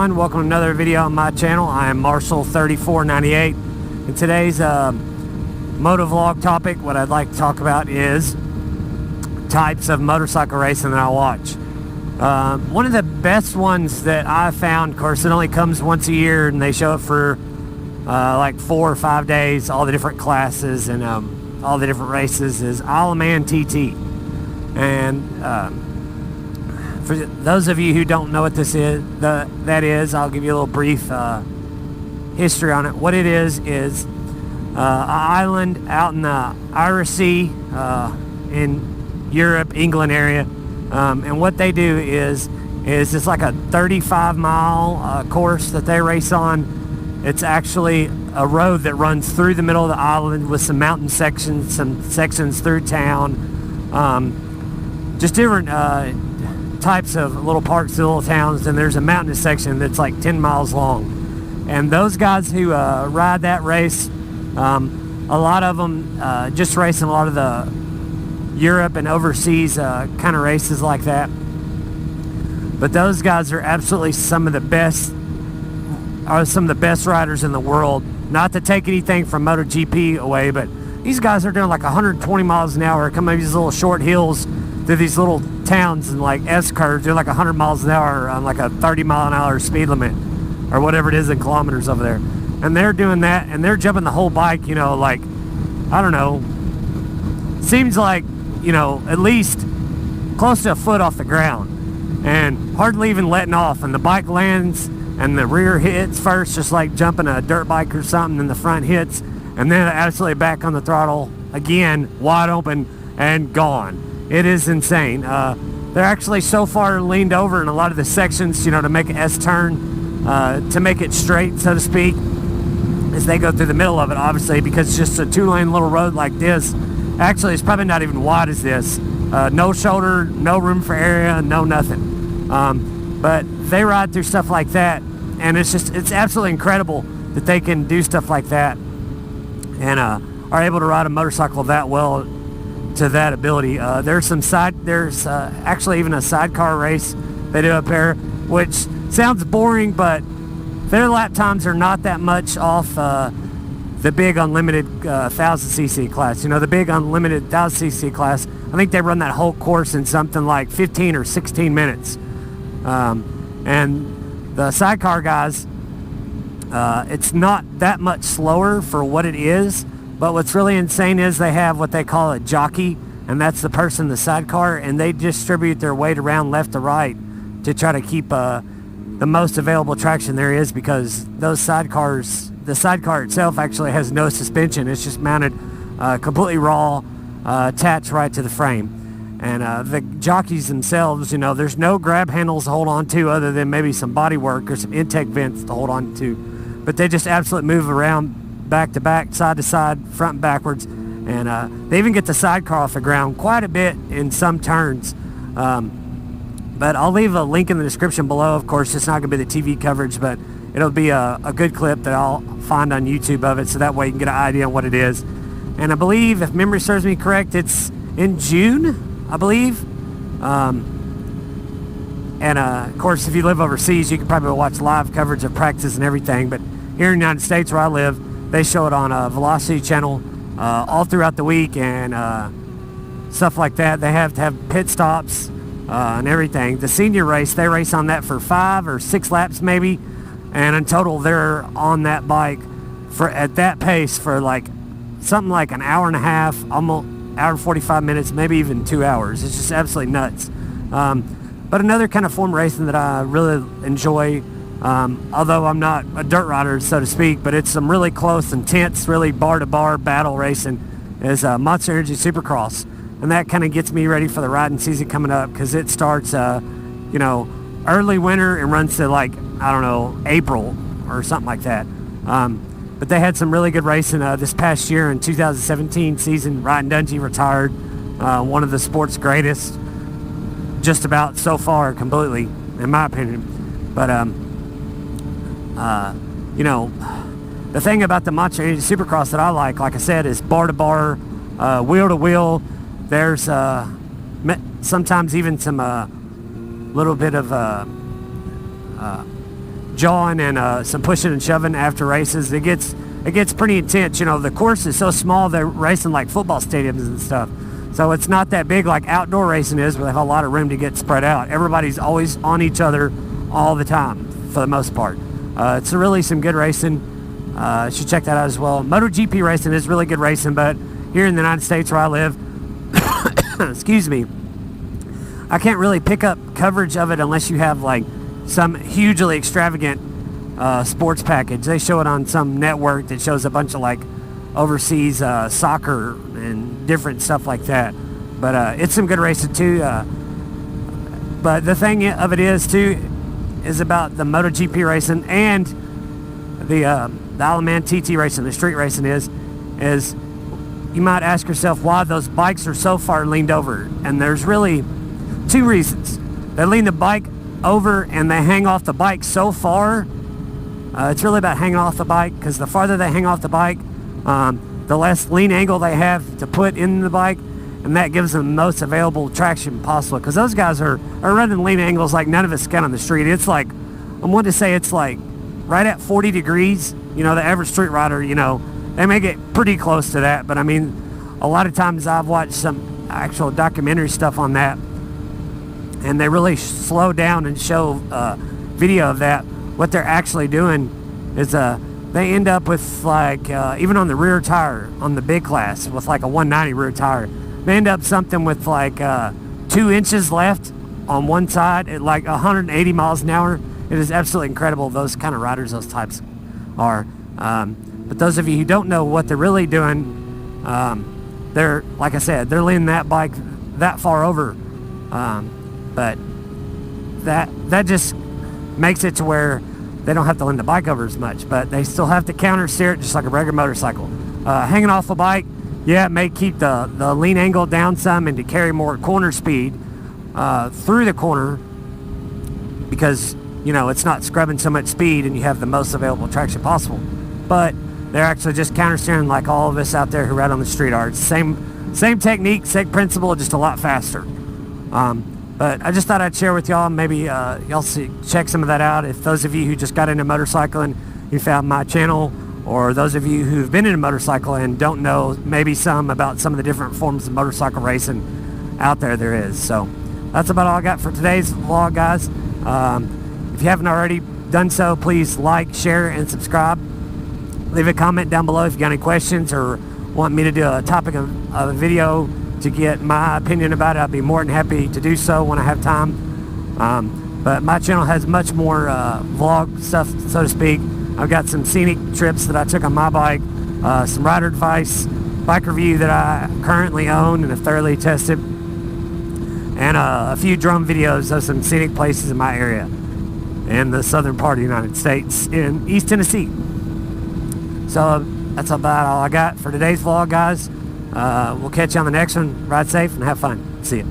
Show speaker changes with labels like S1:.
S1: everyone? Welcome to another video on my channel. I am Marshall3498. In today's motovlog topic, what I'd like to talk about is types of motorcycle racing that I watch. One of the best ones that I found, of course it only comes once a year and they show it for like 4 or 5 days, all the different classes and all the different races, is Isle of Man TT. And for those of you who don't know what this is, that is, I'll give you a little brief history on it. What it is an island out in the Irish Sea in Europe, England area. And what they do is it's like a 35-mile course that they race on. It's actually a road that runs through the middle of the island with some mountain sections, some sections through town. Just different types of little parks, little towns, and there's a mountainous section that's like 10 miles long. And those guys who ride that race, a lot of them just racing a lot of the Europe and overseas kind of races like that. But those guys are absolutely some of the best riders in the world. Not to take anything from MotoGP away, but these guys are doing like 120 miles an hour, coming these little short hills through these little towns and like S-curves. They're like 100 miles an hour on like a 30-mile-an-hour speed limit or whatever it is in kilometers over there. And they're doing that, and they're jumping the whole bike, you know, like, I don't know, seems like, you know, at least close to a foot off the ground and hardly even letting off. And the bike lands and the rear hits first, just like jumping a dirt bike or something, and the front hits, and then absolutely back on the throttle again, wide open and gone. It is insane. They're actually so far leaned over in a lot of the sections, you know, to make an S-turn, to make it straight, so to speak, as they go through the middle of it, obviously, because it's just a 2-lane little road like this. Actually, it's probably not even wide as this. No shoulder, no room for area, no nothing. But they ride through stuff like that, and it's absolutely incredible that they can do stuff like that and are able to ride a motorcycle that well to that ability. There's actually even a sidecar race they do up there, which sounds boring, but their lap times are not that much off the big unlimited 1000cc class. You know, the big unlimited 1000cc class, I think they run that whole course in something like 15 or 16 minutes. And the sidecar guys, it's not that much slower for what it is, but what's really insane is they have what they call a jockey, and that's the person in the sidecar, and they distribute their weight around left to right to try to keep the most available traction there is, because those sidecars, the sidecar itself actually has no suspension. It's just mounted completely raw, attached right to the frame. And the jockeys themselves, you know, there's no grab handles to hold on to other than maybe some body work or some intake vents to hold on to. But they just absolutely move around back to back, side to side, front and backwards. And they even get the sidecar off the ground quite a bit in some turns. But I'll leave a link in the description below. Of course, it's not going to be the TV coverage, but it'll be a good clip that I'll find on YouTube of it, so that way you can get an idea on what it is. And I believe, if memory serves me correct, it's in June, I believe. Of course, if you live overseas, you can probably watch live coverage of practice and everything. But here in the United States, where I live, they show it on a Velocity channel all throughout the week and stuff like that. They have to have pit stops and everything. The senior race, they race on that for 5 or 6 laps maybe. And in total, they're on that bike at that pace for like something like an hour and a half, almost hour and 45 minutes, maybe even 2 hours. It's just absolutely nuts. But another kind of form of racing that I really enjoy, although I'm not a dirt rider, so to speak, but it's some really close, intense, really bar-to-bar battle racing, is Monster Energy Supercross. And that kind of gets me ready for the riding season coming up, because it starts, you know, early winter and runs to like, I don't know, April or something like that. But they had some really good racing this past year in 2017 season. Ryan Dungey retired, one of the sport's greatest, just about so far, completely, in my opinion. But you know, the thing about the Monster Energy Supercross that I like I said, is bar to bar, wheel to wheel. There's sometimes even some little bit of jawing and some pushing and shoving after races. It gets pretty intense. You know, the course is so small, they're racing like football stadiums and stuff. So it's not that big like outdoor racing is, where they have a lot of room to get spread out. Everybody's always on each other all the time for the most part. It's really some good racing. You should check that out as well. MotoGP racing is really good racing, but here in the United States where I live, excuse me, I can't really pick up coverage of it unless you have like some hugely extravagant sports package. They show it on some network that shows a bunch of like overseas soccer and different stuff like that. But it's some good racing too. But the thing of it is too, is about the MotoGP racing and the Isleman TT racing, the street racing is you might ask yourself why those bikes are so far leaned over. And there's really two reasons. They lean the bike over and they hang off the bike so far. It's really about hanging off the bike, because the farther they hang off the bike, the less lean angle they have to put in the bike, and that gives them the most available traction possible, because those guys are running lean angles like none of us can on the street. It's like, I want to say it's like right at 40 degrees. You know, the average street rider, you know, they may get pretty close to that, but I mean, a lot of times I've watched some actual documentary stuff on that, and they really slow down and show video of that. What they're actually doing is they end up with like, even on the rear tire, on the big class, with like a 190 rear tire, they end up something with like 2 inches left on one side at like 180 miles an hour. It is absolutely incredible, those kind of riders, those types are. But those of you who don't know what they're really doing, they're, like I said, they're leaning that bike that far over. But that just makes it to where they don't have to lean the bike over as much, but they still have to counter steer it just like a regular motorcycle. Hanging off a bike, yeah, it may keep the lean angle down some and to carry more corner speed through the corner, because, you know, it's not scrubbing so much speed and you have the most available traction possible. But they're actually just counter steering like all of us out there who ride on the street are. It's the same technique, same principle, just a lot faster. But I just thought I'd share with y'all. Maybe y'all check some of that out. If those of you who just got into motorcycling, you found my channel, or those of you who've been in a motorcycle and don't know maybe some about some of the different forms of motorcycle racing out there is. So that's about all I got for today's vlog, guys. If you haven't already done so, please like, share, and subscribe. Leave a comment down below if you got any questions or want me to do a topic of a video to get my opinion about it. I'd be more than happy to do so when I have time. But my channel has much more vlog stuff, so to speak. I've got some scenic trips that I took on my bike, some rider advice, bike review that I currently own and have thoroughly tested, and a few drone videos of some scenic places in my area in the southern part of the United States in East Tennessee. So that's about all I got for today's vlog, guys. We'll catch you on the next one. Ride safe and have fun. See ya.